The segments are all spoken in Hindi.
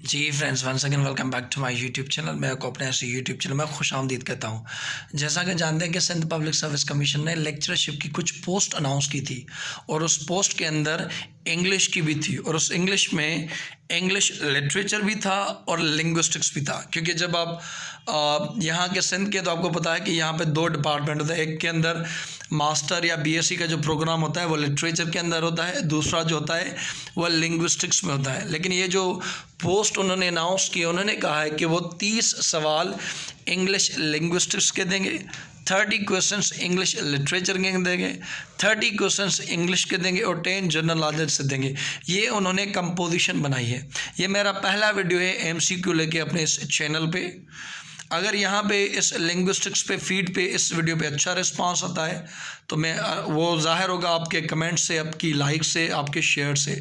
Ji friends, once again welcome back to my YouTube channel. मैं आपको अपने ऐसे यूट्यूब चैनल में खुश आमदीद कहता हूँ। जैसा कि जानते हैं कि सिंध पब्लिक सर्विस कमीशन ने लेक्चरशिप की कुछ पोस्ट अनाउंस की थी और उस पोस्ट के अंदर इंग्लिश की भी थी और उस इंग्लिश में इंग्लिश लिटरेचर भी था और लिंग्विस्टिक्स भी था। क्योंकि जब आप यहाँ के सिंध के, तो आपको पता है कि यहाँ पे दो डिपार्टमेंट होते हैं। एक के अंदर मास्टर या बीएससी का जो प्रोग्राम होता है वो लिटरेचर के अंदर होता है, दूसरा जो होता है वह लिंग्विस्टिक्स में होता है। लेकिन ये जो पोस्ट उन्होंने अनाउंस की, उन्होंने कहा है कि वो 30 सवाल इंग्लिश लिंग्विस्टिक्स के देंगे, 30 क्वेश्चंस इंग्लिश लिटरेचर के देंगे, 30 क्वेश्चंस इंग्लिश के देंगे और 10 जनरल नॉलेज से देंगे। ये उन्होंने कंपोजिशन बनाई है। ये मेरा पहला वीडियो है एमसीक्यू लेके अपने इस चैनल पे। अगर यहाँ पे इस लिंग्विस्टिक्स पे फीड पे इस वीडियो पे अच्छा रिस्पांस आता है तो मैं वो ज़ाहिर होगा आपके कमेंट से, आपकी लाइक से, आपके शेयर से।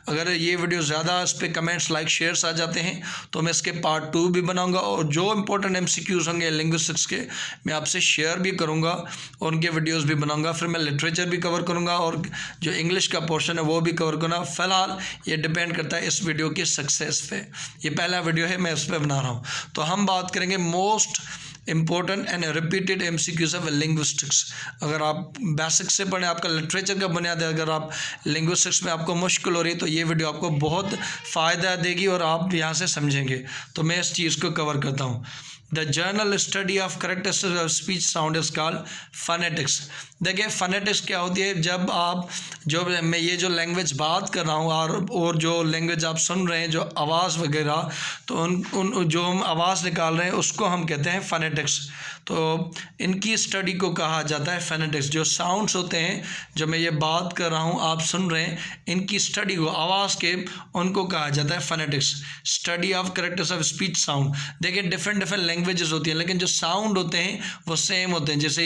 अगर ये वीडियो ज़्यादा इस पर कमेंट्स, लाइक, शेयर्स आ जाते हैं तो मैं इसके पार्ट 2 भी बनाऊंगा और जो इंपॉर्टेंट एमसीक्यूज़ होंगे लिंग्विस्टिक्स के मैं आपसे शेयर भी करूँगा और उनके वीडियोज़ भी बनाऊँगा। फिर मैं लिटरेचर भी कवर करूँगा और जो इंग्लिश का पोर्शन है वो भी कवर करूँगा। फ़िलहाल ये डिपेंड करता है इस वीडियो की सक्सेस पे। ये पहला वीडियो है, मैं इस पर बना रहा हूँ। तो हम बात करेंगे most important and repeated MCQs of linguistics. अगर आप बेसिक से पढ़ें, आपका लिटरेचर का बुनियाद है, अगर आप लिंग्विस्टिक्स में आपको मुश्किल हो रही है तो ये वीडियो आपको बहुत फ़ायदा देगी और आप यहाँ से समझेंगे। तो मैं इस चीज़ को कवर करता हूँ। The journal study of characteristics of speech sound is called phonetics. देखिए फोनेटिक्स क्या होती है, जब आप जो मैं ये जो लैंग्वेज बात कर रहा हूँ और जो लैंग्वेज आप सुन रहे हैं, जो आवाज़ वगैरह, तो उन जो हम आवाज़ निकाल रहे हैं उसको हम कहते हैं फोनेटिक्स। तो इनकी स्टडी को कहा जाता है फोनेटिक्स। जो साउंड्स होते हैं, जो मैं ये बात कर रहा हूँ, आप सुन रहे हैं, इनकी स्टडी को, आवाज़ के, उनको कहा जाता है phonetics. Study of characters of speech sound. देखिए डिफरेंट लैंग्वेजेस होती हैं लेकिन जो साउंड होते हैं वो सेम होते हैं। जैसे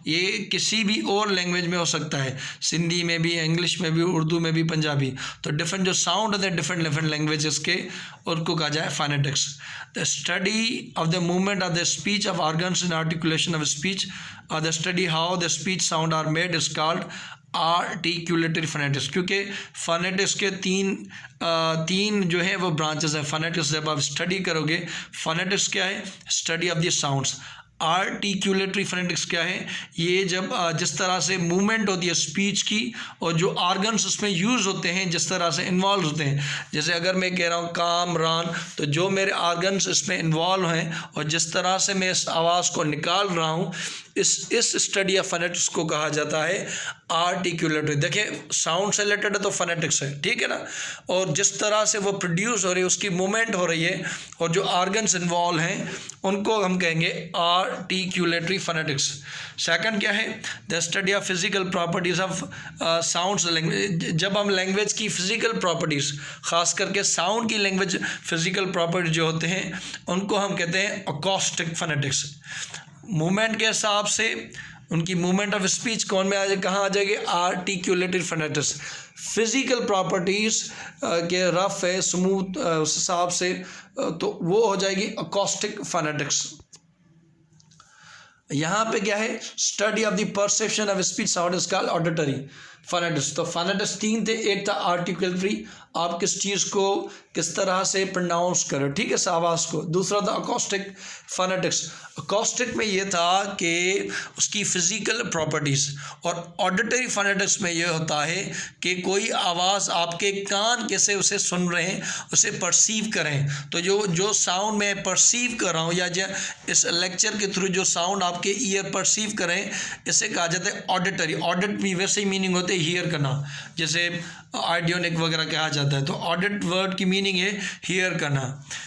ये किसी भी और लैंग्वेज में हो सकता है, सिंधी में भी, इंग्लिश में भी, उर्दू में भी, पंजाबी। तो डिफरेंट जो साउंड होते हैं डिफरेंट लैंग्वेजेस के, उनको कहा जाए phonetics. The study of the movement of the speech of organs in articulation of speech और the study how the speech sound are made is called articulatory phonetics. क्योंकि फोनेटिक्स के तीन जो है वो ब्रांचेस हैं। फोनेटिक्स जब आप स्टडी करोगे, फोनेटिक्स क्या है? Study of the sounds. Articulatory phonetics क्या है? ये जब जिस तरह से मूवमेंट होती है स्पीच की और जो ऑर्गन्स उसमें यूज़ होते हैं जिस तरह से इन्वॉल्व होते हैं। जैसे अगर मैं कह रहा हूँ काम, रान, तो जो मेरे ऑर्गन्स इसमें इन्वॉल्व हैं और जिस तरह से मैं इस आवाज़ को निकाल रहा हूँ, इस स्टडी ऑफ फोनेटिक्स को कहा जाता है आर्टिकुलेटरी। देखिए साउंड से रिलेटेड है तो फोनेटिक्स है, ठीक है ना। और जिस तरह से वो प्रोड्यूस हो रही है, उसकी मूवमेंट हो रही है और जो ऑर्गन्स इन्वॉल्व हैं उनको हम कहेंगे आर्टिकुलेटरी फोनेटिक्स। सेकंड क्या है? The study of physical properties of sounds language. जब हम लैंग्वेज की फिजिकल प्रॉपर्टीज, खास करके साउंड की लैंग्वेज फिजिकल प्रॉपर्टी जो होते हैं, उनको हम कहते हैं अकॉस्टिक फोनेटिक्स। मूवमेंट के हिसाब से उनकी मूवमेंट ऑफ स्पीच कौन में कहाँ आ जाएगी? Articulatory phonetics. फिजिकल प्रॉपर्टीज़ के रफ है, स्मूथ, उस हिसाब से तो वो हो जाएगी अकॉस्टिक फोनेटिक्स। यहाँ पे क्या है? Study of the perception of speech sound is called auditory phonetics. तो फोनेटिक्स 3 थे। एक था आर्टिकुलेटरी, आप किस चीज़ को किस तरह से प्रोनाउंस करो, ठीक है, इस आवाज़ को। दूसरा था अकॉस्टिक फोनेटिक्स। अकॉस्टिक में ये था कि उसकी फिजिकल प्रॉपर्टीज़। और ऑडिटरी फोनेटिक्स में ये होता है कि कोई आवाज़ आपके कान कैसे उसे सुन रहे हैं, उसे परसीव करें। तो जो साउंड मैं परसीव कर रहा हूँ या इस लेक्चर के थ्रू जो साउंड आपके ईयर परसीव करें, इसे कहा जाता है ऑडिटरी। ऑडिट भी वैसे ही मीनिंग होते है हियर करना, जैसे आइडियोनिक वगैरह कहा जाता है। तो ऑडिट वर्ड की मीनिंग है हियर करना।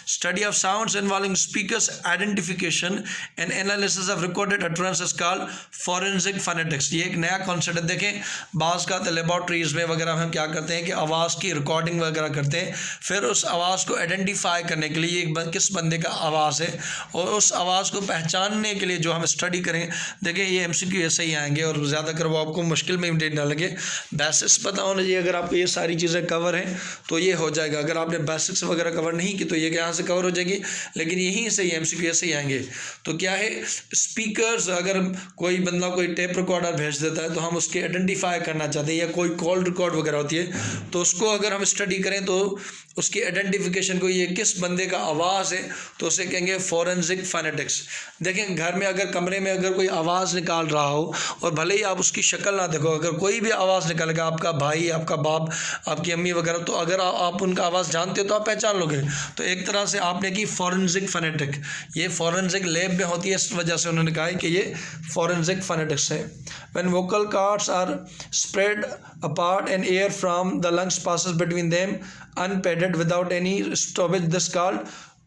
Study of sounds involving speakers identification and analysis of recorded utterance is called forensic phonetics. ये एक नया कॉन्सेप्ट है। देखें बाज़ का लेबॉर्ट्रीज में वगैरह हम क्या करते हैं कि आवाज़ की रिकॉर्डिंग वगैरह करते हैं, फिर उस आवाज़ को आइडेंटिफाई करने के लिए ये किस बंदे का आवाज़ है और उस आवाज़ को पहचानने के लिए जो हम स्टडी करें। देखिए ये एमसीक्यू ऐसे ही आएंगे और ज़्यादातर वो आपको मुश्किल में ना लगे। बेसिक्स पता होना चाहिए। अगर आपको ये सारी चीज़ें कवर हैं तो ये हो जाएगा। अगर आपने बेसिक्स वगैरह कवर नहीं की तो ये यहाँ से कवर हो जाएगी, लेकिन यहीं से MCQ ऐसे ही आएंगे। तो क्या है, स्पीकर्स, अगर कोई बंदा कोई टेप रिकॉर्डर भेज देता है तो हम उसके आइडेंटिफाई करना चाहते हैं, या कोई कॉल रिकॉर्ड वगैरह होती है तो उसको अगर हम स्टडी करें तो उसकी आइडेंटिफिकेशन को, ये किस बंदे का आवाज़ है, तो उसे कहेंगे फॉरेंसिक फोनेटिक्स। देखें, घर में अगर कमरे में अगर कोई आवाज़ निकाल रहा हो और भले ही आप उसकी शक्ल ना देखो, अगर कोई भी आवाज़ निकालेगा, आपका भाई, आपका बाप, आपकी अम्मी वगैरह, तो अगर आप उनका आवाज़ जानते हो तो आप पहचान लोगे। तो एक तरह से आपने की फॉरेंसिक फोनेटिक, ये फॉरेंसिक लैब में होती है, इस वजह से उन्होंने कहा है कि ये फॉरेंसिक फोनेटिक्स है। When vocal cords are spread apart and air from the lungs passes between them unpadded without any stoppage, this called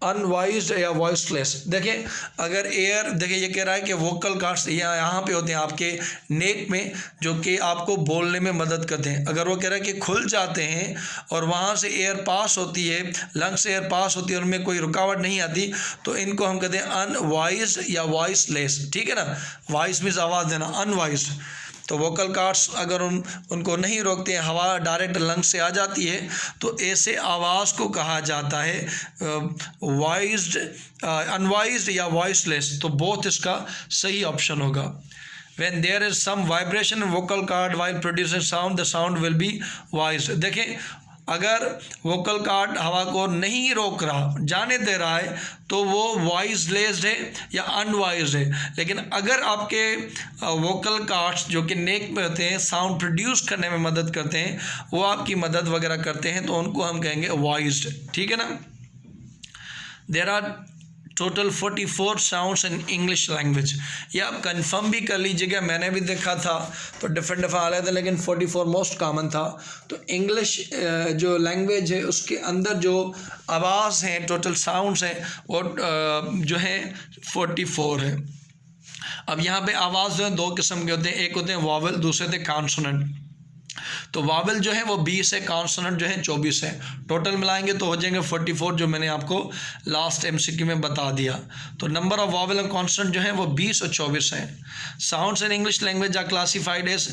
अनवाइज्ड या वॉइसलेस। देखें, अगर एयर, देखिए ये कह रहा है कि वोकल कार्ड्स यहाँ पे होते हैं आपके नेक में, जो कि आपको बोलने में मदद करते हैं। अगर वो कह रहा है कि खुल जाते हैं और वहाँ से एयर पास होती है, लंग से एयर पास होती है, उनमें कोई रुकावट नहीं आती, तो इनको हम कहते हैं अनवाइज्ड या वॉइसलेस। ठीक है ना, वॉइस मीन्स आवाज़ देना, अनवाइज्ड। तो वोकल कार्ड्स अगर उनको नहीं रोकते हैं, हवा डायरेक्ट लंग से आ जाती है, तो ऐसे आवाज़ को कहा जाता है वॉइस्ड, अनवाइज्ड या वॉइसलेस। तो बोथ इसका सही ऑप्शन होगा। When there is some vibration in vocal cord while producing sound, the sound will be voiced। देखें, अगर वोकल कार्ड हवा को नहीं रोक रहा, जाने दे रहा है, तो वो वॉइसलेस है या अनवॉइस्ड है। लेकिन अगर आपके वोकल कार्ड्स जो कि नेक में होते हैं, साउंड प्रोड्यूस करने में मदद करते हैं, वो आपकी मदद वगैरह करते हैं, तो उनको हम कहेंगे वॉइस्ड। ठीक है ना। There are total 44 sounds in English language. ये आप कंफर्म भी कर लीजिएगा, मैंने भी देखा था तो डिफरेंट आ रहे थे, लेकिन 44 मोस्ट कॉमन था। तो इंग्लिश जो लैंग्वेज है उसके अंदर जो आवाज़ हैं, टोटल साउंड्स हैं, वो जो है 44 है। अब यहाँ पे आवाज़ जो है दो किस्म के होते हैं, एक होते हैं वॉवल, दूसरे होते हैं कॉन्सोनेंट। तो वावल जो है वो 20 है, कॉन्सोनेंट जो है 24 है। टोटल मिलाएंगे तो हो जाएंगे 44, जो मैंने आपको लास्ट MCQ में बता दिया। तो number of vowel and consonant जो है वो 20 और 24 है। Sounds in English language are classified as,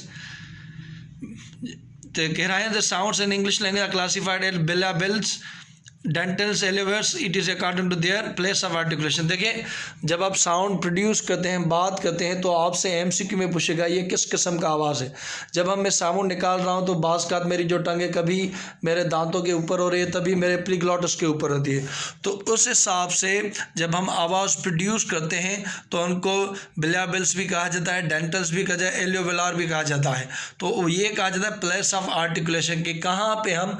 तो कह रहा है the sounds in English language are classified as bilabials, dentals, alveolars, it is according to their place of articulation. देखिए, जब आप साउंड प्रोड्यूस करते हैं, बात करते हैं, तो आपसे MCQ में पूछेगा ये किस किस्म का आवाज़ है। जब मैं साउंड निकाल रहा हूँ तो बाज़ का मेरी जो टंग है कभी मेरे दांतों के ऊपर हो रही है, तभी मेरे एपिग्लॉटिस के ऊपर होती है। तो उस हिसाब से जब हम आवाज़ प्रोड्यूस करते हैं तो उनको बिलाबिल्स भी कहा जाता है, डेंटल्स भी कहा जाता है, एलियोवेलार भी कहा जाता है। तो ये कहा जाता है प्लेस ऑफ आर्टिकुलेशन, कि कहाँ पे हम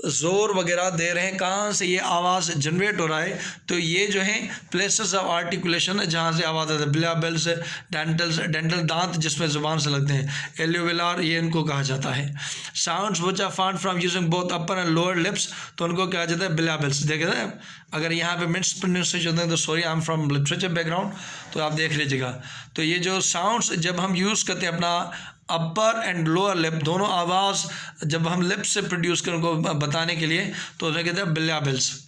ज़ोर वगैरह दे रहे हैं, कहाँ से ये आवाज़ जनरेट हो रहा है। तो ये जो है प्लेसेस ऑफ आर्टिकुलेशन है जहाँ से आवाज़ आता है। बिलाबिल्स, डेंटल्स, डेंटल दांत जिसमें ज़ुबान से लगते हैं, एलियोवेलार, ये इनको कहा जाता है। Sounds which are found from using both upper and lower lips, तो उनको कहा जाता है बिलाबिल्स। देखे थे, अगर यहाँ पे मिस प्रोनाउंसिएशन होते हैं तो sorry, I am from literature background, तो आप देख लीजिएगा। तो ये जो साउंड्स जब हम यूज़ करते हैं अपना अपर एंड लोअर लिप, दोनों आवाज़ जब हम लिप से प्रोड्यूस करें उनको बताने के लिए, तो उन्हें कहते हैं bilabials.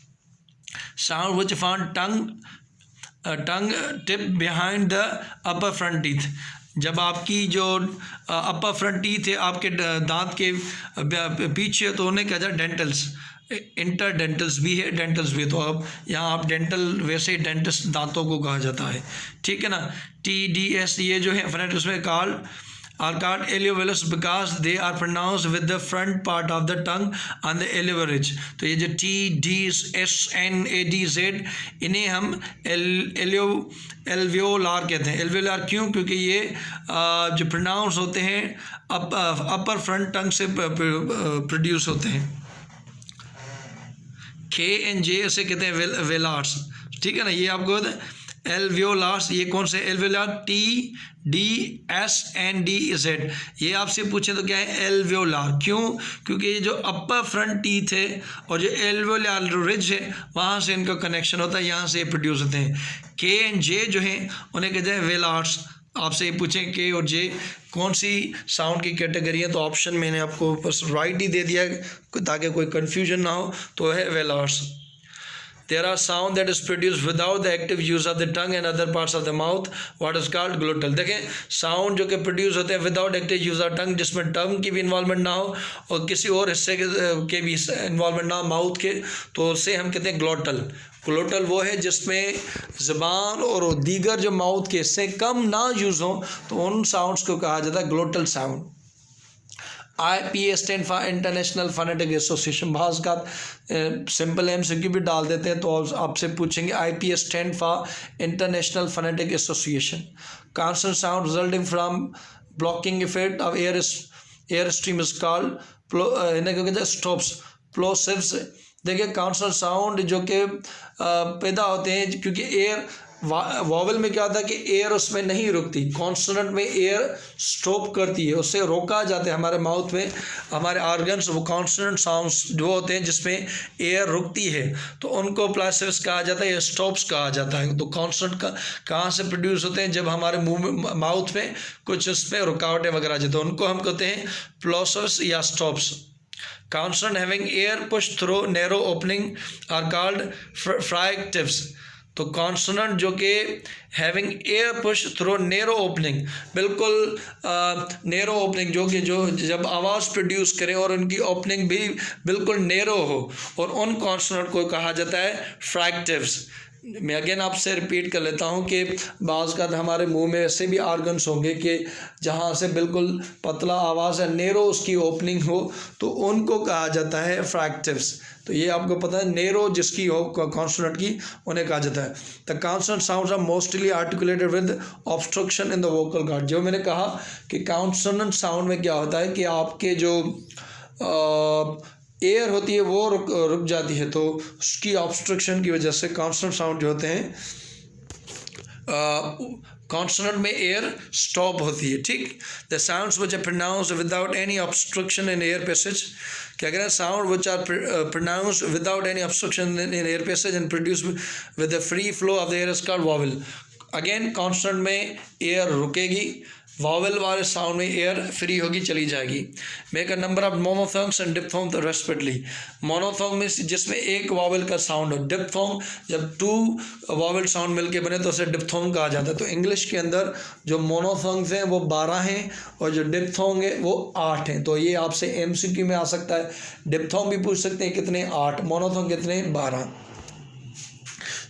Sound which found tongue tip behind the upper front teeth, जब आपकी जो अपर फ्रंट टीथ है आपके दांत के पीछे, तो उन्हें कहते हैं डेंटल्स। इंटर डेंटल्स भी है, डेंटल्स भी है। तो अब यहाँ आप डेंटल, वैसे ही डेंटिस्ट दांतों को कहा जाता है। ठीक है ना। TDS ये जो है फ्रंट, उसमें are called alveolus because they are pronounced with the front part of the tongue on the alveolar ridge। तो ये जो T, D, S, N, A, D, Z, इन्हें हम एल्वियोलार कहते हैं। एल्वियोलार क्यों? क्योंकि ये जो प्रोनाउंस होते हैं अपर फ्रंट टंग से प्रोड्यूस होते हैं। K and J से कहते हैं वेलार्स। ठीक है ना। ये आपको एल्वियोलार्स, ये कौन से एल्वियोलार? TDSNDZ। ये आपसे पूछे तो क्या है? एल्वियोलार। क्यों? क्योंकि ये जो अपर फ्रंट टीथ है और जो एल्वियोलार रिज है, वहाँ से इनका कनेक्शन होता है, यहाँ से प्रोड्यूस होते हैं। K and J जो हैं उन्हें कहते हैं वेलार्स। आपसे ये पूछें K और J कौन सी साउंड की कैटेगरी है, तो ऑप्शन मैंने आपको बस राइट ही दे दिया ताकि कोई कन्फ्यूजन ना हो, तो है वेलार्स। there are sound that is produced without the active use of the tongue and other parts of the mouth, what is called glottal। देखें साउंड जो कि प्रोड्यूस होते हैं without active use of tongue, जिसमें टंग की भी इन्वॉल्वमेंट ना हो और किसी और हिस्से के भी इन्वॉल्वमेंट ना हो माउथ के, तो उसे हम कहते हैं ग्लोटल। ग्लोटल वो है जिसमें ज़बान और दीगर जो माउथ के हिस्से कम ना यूज़ हों, तो उन साउंड्स को कहा जाता है glottal sound. IPA stand for international phonetic association. भाज का सिंपल MCQ भी डाल देते हैं तो आपसे पूछेंगे IPA stand for international phonetic association. Consonant sound resulting from blocking effect of air stream is called इन्हें क्या कहते हैं स्टॉप्स प्लोसिव्स। देखिए कॉन्सोनेंट साउंड जो कि पैदा होते हैं क्योंकि एयर वॉवल में क्या होता है कि एयर उसमें नहीं रुकती, कॉन्सोनेंट में एयर स्टॉप करती है, उससे रोका जाता है हमारे माउथ में हमारे ऑर्गन्स। वो कॉन्सोनेंट साउंड्स जो होते हैं जिसमें एयर रुकती है तो उनको प्लासिव्स कहा जाता है या स्टॉप्स कहा जाता है। तो कॉन्सोनेंट कहाँ से प्रोड्यूस होते हैं, जब हमारे मुंह में माउथ में कुछ उसमें रुकावटें वगैरह आ जाती हैं, उनको हम कहते हैं प्लोसिव्स या stops. Consonant having air pushed through narrow opening are called fricative। तो कॉन्सोनेंट जो कि having air push through narrow opening, बिल्कुल नैरो ओपनिंग जो जब आवाज़ प्रोड्यूस करें और उनकी ओपनिंग भी बिल्कुल नैरो हो, और उन कॉन्सोनेंट को कहा जाता है फ्रैक्टिव्स। मैं अगेन आपसे रिपीट कर लेता हूँ कि बाज़ का हमारे मुंह में ऐसे भी ऑर्गन्स होंगे कि जहाँ से बिल्कुल पतला आवाज़ है, नैरो उसकी ओपनिंग हो, तो उनको कहा जाता है फ्रैक्टिव्स। तो ये आपको पता है नैरो जिसकी हो कॉन्सोनेंट की उन्हें कहा जाता है। The consonant sounds are mostly articulated with obstruction in the vocal cord. जो मैंने कहा कि कॉन्सोनेंट साउंड में क्या होता है कि आपके जो एयर होती है वो रुक जाती है, तो उसकी ऑब्स्ट्रक्शन की वजह से कॉन्सोनेंट साउंड जो होते हैं कॉन्सोनेंट में एयर स्टॉप होती है। ठीक, the sounds which are pronounced without any obstruction in air passage, क्या करें sound which are pronounced without any obstruction in air passage and produce with the free flow of the air is called vowel. Again consonant में एयर रुकेगी, वॉवल वाले साउंड में एयर फ्री होगी, चली जाएगी। Make a number of monophthongs and diphthong respectively. Monophthong में जिसमें एक वॉवल का साउंड हो, डिप्थोंग जब 2 वॉवल साउंड मिलके बने तो उसे डिप्थोंग कहा जाता है। तो इंग्लिश के अंदर जो मोनोथोंग्स हैं वो 12 हैं और जो डिप्थोंग है वो 8 हैं। तो ये आपसे MCQ में आ सकता है, डिप्थोंग भी पूछ सकते हैं कितने, 8, मोनोथोंग कितने, 12।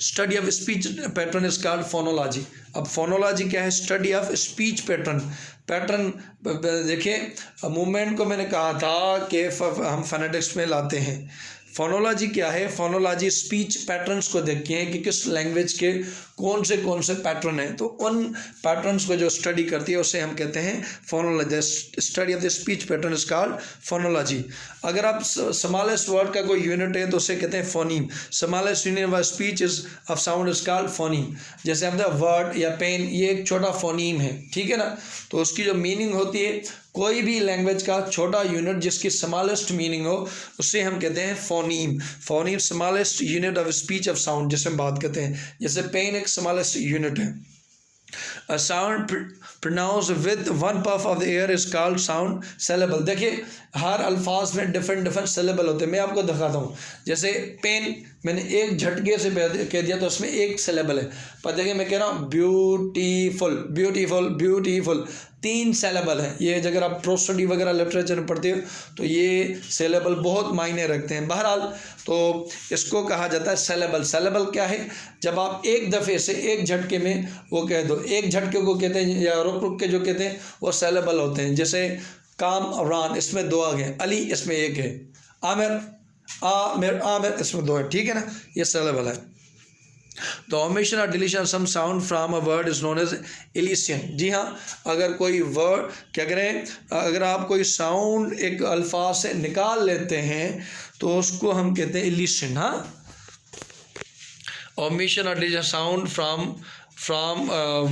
Study of speech pattern is called phonology. अब फोनोलॉजी क्या है, study of speech pattern. Pattern देखिए मूवमेंट को मैंने कहा था कि हम फोनेटिक्स में लाते हैं। फोनोलॉजी क्या है, फोनोलॉजी स्पीच पैटर्न्स को देखते हैं कि किस लैंग्वेज के कौन से पैटर्न हैं, तो उन पैटर्न्स को जो स्टडी करती है उसे हम कहते हैं phonology. Study of the speech pattern is called phonology. अगर आप स्मॉलेस्ट वर्ड का कोई यूनिट है तो उसे कहते हैं phoneme. Smallest unit of speech is of sound is called phoneme. जैसे हम वर्ड या पेन, ये एक छोटा फोनीम है, ठीक है ना। तो उसकी जो मीनिंग होती है, कोई भी लैंग्वेज का छोटा यूनिट जिसकी स्मॉलेस्ट मीनिंग हो उसे हम कहते हैं phoneme. Phoneme smallest unit of speech of sound जिसे हम बात करते हैं। जैसे पेन एक स्मॉलेस्ट यूनिट है। A sound pronounced with one puff of the air is called sound syllable। देखिए हर अल्फाज में डिफरेंट syllable होते हैं। मैं आपको दिखाता हूँ, जैसे पेन मैंने एक झटके से कह दिया तो उसमें एक syllable है, पर देखिए मैं कह रहा हूँ ब्यूटीफुल, ब्यूटीफुल, ब्यूटीफुल, 3 syllable है। ये अगर आप प्रोस्टडी वगैरह लिटरेचर में पढ़ते हो तो ये syllable बहुत मायने रखते हैं। बहरहाल तो इसको कहा जाता है syllable। syllable क्या है, जब आप एक दफ़े से एक झटके में वो कह दो, एक झटके को कहते हैं या रुक रुक के जो कहते हैं वो syllable होते हैं। जैसे कामरान, इसमें 2 आ गए, अली इसमें 1 है, आमिर आमिर आमिर इसमें 2 है, ठीक है ना, ये syllable है। तो omission और deletion of some sound from a word is known as elision। जी हाँ, अगर कोई वर्ड क्या करें, अगर आप कोई साउंड एक अल्फाज से निकाल लेते हैं तो उसको हम कहते हैं elision। हाँ, omission और deletion sound from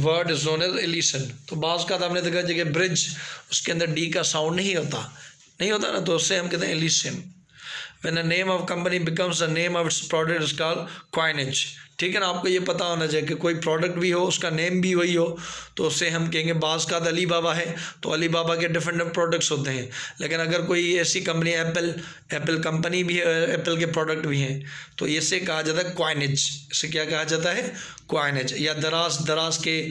word is known as elision। तो बाज़ का आपने देखा जगह ब्रिज, उसके अंदर डी का साउंड नहीं होता ना, तो उससे हम कहते हैं elision। When the name of company becomes the name of its product is called coinage। ठीक है ना, आपको ये पता होना चाहिए कि कोई प्रोडक्ट भी हो उसका नेम भी वही हो, तो उससे हम कहेंगे बाज़ का अली बाबा है तो अली बाबा के डिफरेंट प्रोडक्ट्स होते हैं। लेकिन अगर कोई ऐसी कंपनी एप्पल कंपनी भी है, एप्पल के प्रोडक्ट भी हैं, तो इससे कहा जाता है क्वाइनेज। इसे क्या कहा जाता है? क्वाइनेज। या दराज के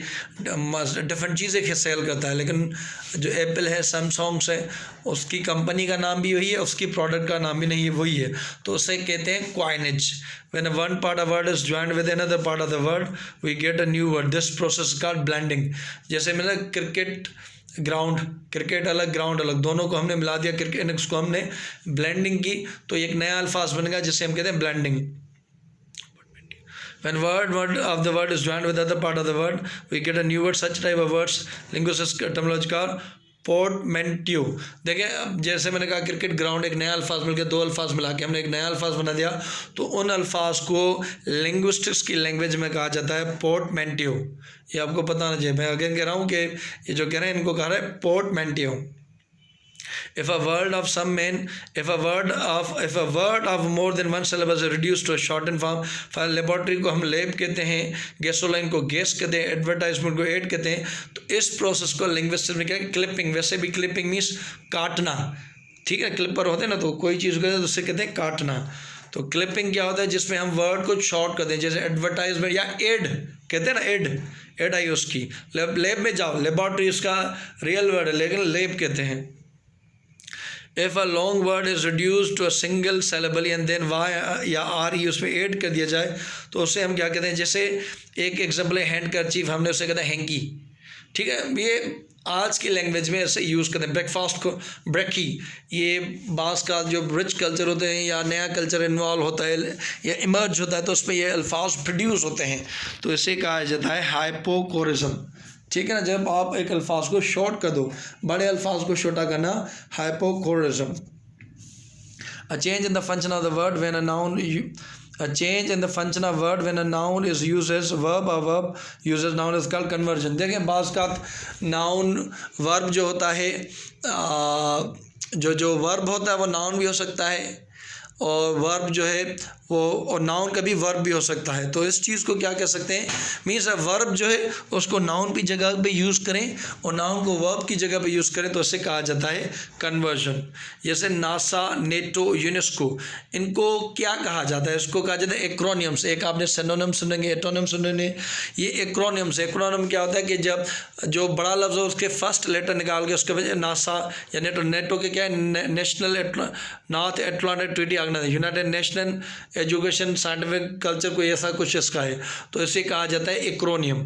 डिफरेंट चीज़ें सेल करता है, लेकिन जो एप्पल है, सैमसंग है, उसकी कंपनी का नाम भी वही है, उसकी प्रोडक्ट का नाम भी नहीं वही है, तो उसे कहते हैं coinage. When one part of a word is joined with another part of the word, we get a new word. This process is called blending. जैसे मतलब क्रिकेट ग्राउंड, क्रिकेट अलग ग्राउंड अलग, दोनों को हमने मिला दिया, क्रिकेट को हमने ब्लेंडिंग की, तो एक नया अल्फाज बन गया जिसे हम कहते हैं blending. When word of the word is joined with other part of the word, we get a new word. Such type of words, linguistic terminology का पोर्टमेंट्यू। देखिए, अब जैसे मैंने कहा क्रिकेट ग्राउंड, एक नया अल्फाज मिल गया, दो अल्फाज मिला के हमने एक नया अल्फाज बना दिया, तो उन अल्फाज को लिंग्विस्टिक्स की लैंग्वेज में कहा जाता है पोर्टमेंट्यू। ये आपको पता होना चाहिए। मैं अगेन कह रहा हूँ कि ये जो कह रहे हैं इनको कहा रहा है पोर्टमेंट्यू। If a word of more than one syllable is reduced to a shortened form, फिर लेबोरेटरी को हम लैब कहते हैं, गैसोलाइन को गैस कहते हैं, एडवर्टाइजमेंट को एड कहते हैं। तो इस प्रोसेस को लिंग्विस्टिक्स में क्या है? क्लिपिंग। वैसे भी क्लिपिंग मीन्स काटना, ठीक है, क्लिपर होते हैं ना, तो कोई चीज़ को तो उससे कहते हैं काटना। तो क्लिपिंग क्या होता है? जिसमें हम वर्ड को शॉर्ट करते हैं, जैसे एडवर्टाइजमेंट या एड कहते हैं ना, एड आई उसकी। लैब में जाओ, लेबोरेटरी उसका रियल वर्ड है लेकिन लैब कहते हैं। If a long word is reduced to a single syllable and then y या r उसमें ऐड कर दिया जाए, तो उसे हम क्या कहते हैं? जैसे एक एग्जाम्पल है हैंडकरचीफ, हमने उसे कहते हैं हैंकी, ठीक है। ये आज की लैंग्वेज में ऐसे यूज़ करते हैं। ब्रेकफास्ट को ब्रेकी, ये बास का जो रिच कल्चर होते हैं या नया कल्चर इन्वॉल्व होता है या इमर्ज होता है, तो उसमें ये अल्फाज प्रोड्यूस होते हैं, तो इसे कहा जाता है हाइपोकोरिज्म, ठीक है ना। जब आप एक अल्फाज को शॉर्ट कर दो, बड़े अल्फाज को छोटा करना, हाइपोकोरिज्म। A change in the function of the word when a noun is used as verb, or verb used as noun is called conversion। देखें, बाज़ का नाउन वर्ब जो होता है, जो वर्ब होता है वो नाउन भी हो सकता है, और वर्ब जो है वो, और नाउन का भी वर्ब भी हो सकता है। तो इस चीज़ को क्या कह सकते हैं? मीन्स वर्ब जो है उसको नाउन की जगह पे यूज़ करें और नाउन को वर्ब की जगह पे यूज़ करें, तो इसे कहा जाता है कन्वर्जन। जैसे नासा, नेटो, यूनेस्को, इनको क्या कहा जाता है? इसको कहा जाता है एक्रोनियम्स। एक आपने सिनोनिम सुनेंगे, एटोनिम सुनेंगे, ये एक्रोनियम्स। एक्रोनिम क्या होता है कि जब जो बड़ा लफ्ज़ हो उसके फर्स्ट लेटर निकाल के उसके वजह नासा या नेटो के क्या है? National North Atlantic Treaty Organization, United Nation Education Scientific Culture, को ऐसा कुछ इसका है, तो इसे कहा जाता है acromion.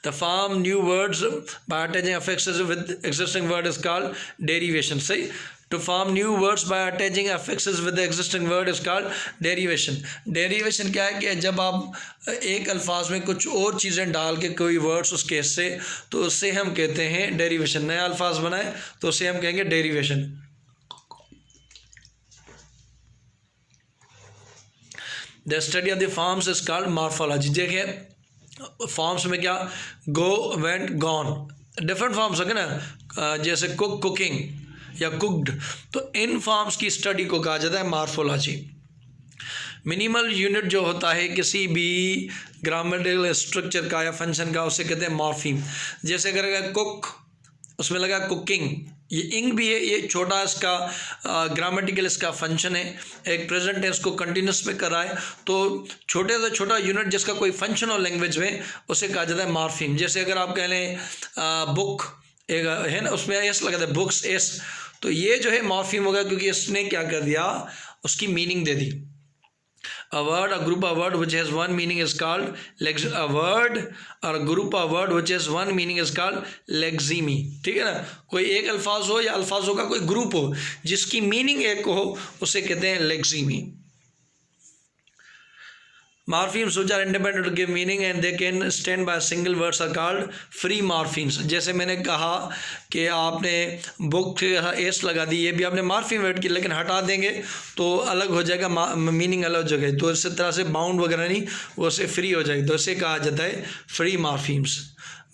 The form new words by attaching affixes with existing word is called derivation। सही, to form new words by attaching affixes with the existing word is called derivation। derivation क्या है कि जब आप एक अल्फाज में कुछ और चीज़ें डाल के कोई वर्ड्स उसके हिस्से, तो उससे हम कहते हैं डेरिवेशन। नया अल्फाज बनाए तो उसे हम कहेंगे derivation. The study of the forms is called morphology। देखिए, फॉर्म्स में क्या? गो, वेंट, गॉन, डिफरेंट फॉर्म्स होंगे ना, जैसे कुक, कुकिंग या कुक्ड, तो इन फॉर्म्स की स्टडी को कहा जाता है मॉर्फोलॉजी। मिनिमल यूनिट जो होता है किसी भी ग्रामेटिकल स्ट्रक्चर का या फंक्शन का, उसे कहते हैं मॉर्फीम। जैसे अगर कुक, उसमें लगा कुकिंग, ये इंग भी है, ये छोटा इसका ग्रामेटिकल इसका फंक्शन है, एक प्रेजेंट टेंस को कंटिन्यूस में कर रहा है, तो छोटे से छोटा यूनिट जिसका कोई फंक्शन हो लैंग्वेज में, उसे कहा जाता है मॉर्फीम। जैसे अगर आप कह लें बुक, एक है ना, उसमें एस लगा था, बुक्स एस, तो ये जो है मॉर्फीम होगा, क्योंकि इसने क्या कर दिया? उसकी meaning they the. A word, a group of word which has one meaning is called a word or a group of word which has one meaning is called lexeme। ठीक है ना, कोई एक अल्फाज हो या अल्फाजों का कोई ग्रुप हो जिसकी मीनिंग एक हो, उसे कहते हैं लेक्सीमी। Morphemes which are independent to give meaning and they can stand by a single words are called free morphemes। जैसे मैंने कहा कि आपने बुक एस लगा दी, ये भी आपने मॉर्फीम वर्ड की, लेकिन हटा देंगे तो अलग हो जाएगा, मीनिंग अलग हो जाएगा, तो इस तरह से बाउंड वगैरह नहीं, वो से फ्री हो जाएगी, तो इसे कहा जाता है फ्री मॉर्फीम्स।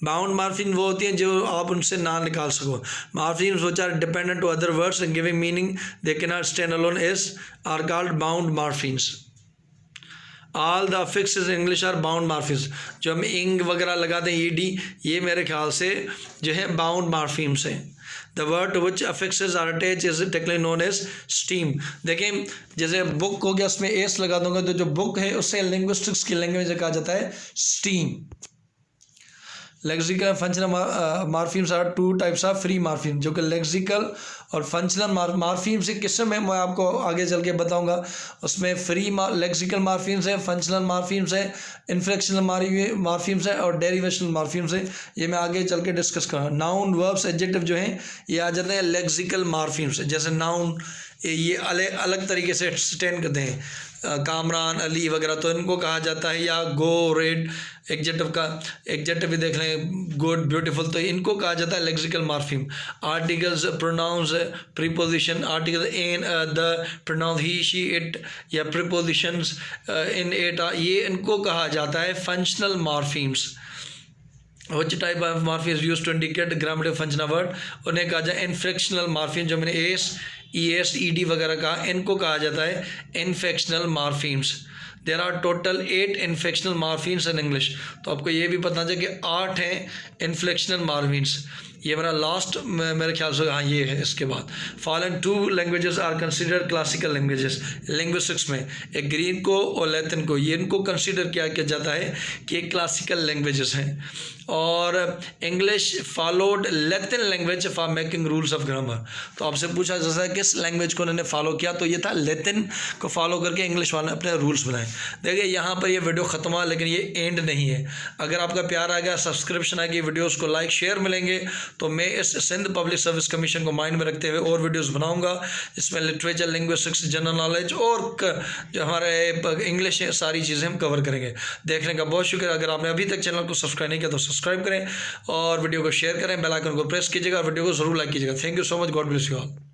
बाउंड मॉर्फीम वो होती हैं जो आप उनसे ना निकाल सको। Morphemes which are dependent to other words and giving meaning they cannot stand alone is are called bound morphemes। All the affixes in English are bound morphemes. जो हम इंग वगैरह लगाते हैं ईडी, ये मेरे ख्याल से जो है बाउंड मार्फिम्स है। The word to which affixes are attach is technically known as stem. देखिए जैसे बुक हो गया, उसमें एस लगा दूंगा तो जो बुक है उससे लिंग्विस्टिक्स की लैंग्वेज में कहा जाता है stem. Lexical functional morphemes are two types of free morpheme, जो कि लेक्सिकल और फंक्शनल मार्फिम्स से किस में मैं आपको आगे चल के बताऊंगा। उसमें फ्री लेक्सिकल मार्फिम्स है, फंक्शनल मार्फिम्स है, इन्फ्लेक्शनल मार्फिम्स है और डेरिवेशनल मार्फिम्स है। ये मैं आगे चल के डिस्कस करूँगा। नाउन वर्ब्स एडजेक्टिव जो हैं ये आ जाते हैं लेक्सिकल मार्फिम्स। जैसे नाउन ये अलग अलग तरीके से स्टैंड करते हैं, कामरान, अली वगैरह, तो इनको कहा जाता है, या गो, रेड, एग्जेक्टिव भी देख लें, गुड, ब्यूटीफुल, तो इनको कहा जाता है lexical morpheme. Articles, pronouns, prepositions, article in, the, pronoun he, she, it, या प्रीपोजिशंस इन, इट, ये इनको कहा जाता है functional morphemes. Which type of morpheme is used to indicate grammatical function of word? उन्हें कहा जाए इन्फ्लेक्शनल मार्फिम। जो मैंने एस, ES, ED वगैरह कहा, इनको कहा जाता है inflectional morphemes. There are total 8 inflectional morphemes in English. तो आपको ये भी पता है कि 8 हैं इन्फ्लेक्शनल मार्फिम्स। ये मेरा लास्ट मेरे ख्याल से, हाँ ये है। इसके बाद following 2 languages are considered classical languages linguistics में, एक ग्रीक को और लैटिन को, ये इनको कंसिडर किया जाता है कि ये क्लासिकल लैंग्वेजेस हैं। और English followed Latin language for making rules of grammar. तो आपसे पूछा जैसा किस लैंग्वेज को उन्होंने फॉलो किया, तो ये था लैटिन को फॉलो करके इंग्लिश वाले अपने रूल्स बनाए। देखिए यहाँ पर ये वीडियो ख़त्म हुआ, लेकिन ये एंड नहीं है। अगर आपका प्यार आ गया, सब्सक्रिप्शन आ गई, वीडियोज़ को लाइक शेयर मिलेंगे, तो मैं इस सिंध पब्लिक सर्विस कमीशन को माइंड में रखते हुए और वीडियोज़ बनाऊँगा, जिसमें लिटरेचर, लिंग्विस्टिक्स, जनरल नॉलेज और जो हमारे इंग्लिश है, सारी चीज़ें हम कवर करेंगे। देखने का बहुत शुक्रिया। अगर आपने अभी तक चैनल को सब्सक्राइब नहीं किया तो सब्सक्राइब करें और वीडियो को शेयर करें, बेल आइकन को प्रेस कीजिएगा, वीडियो को जरूर लाइक कीजिएगा। Thank you so much. God bless you all.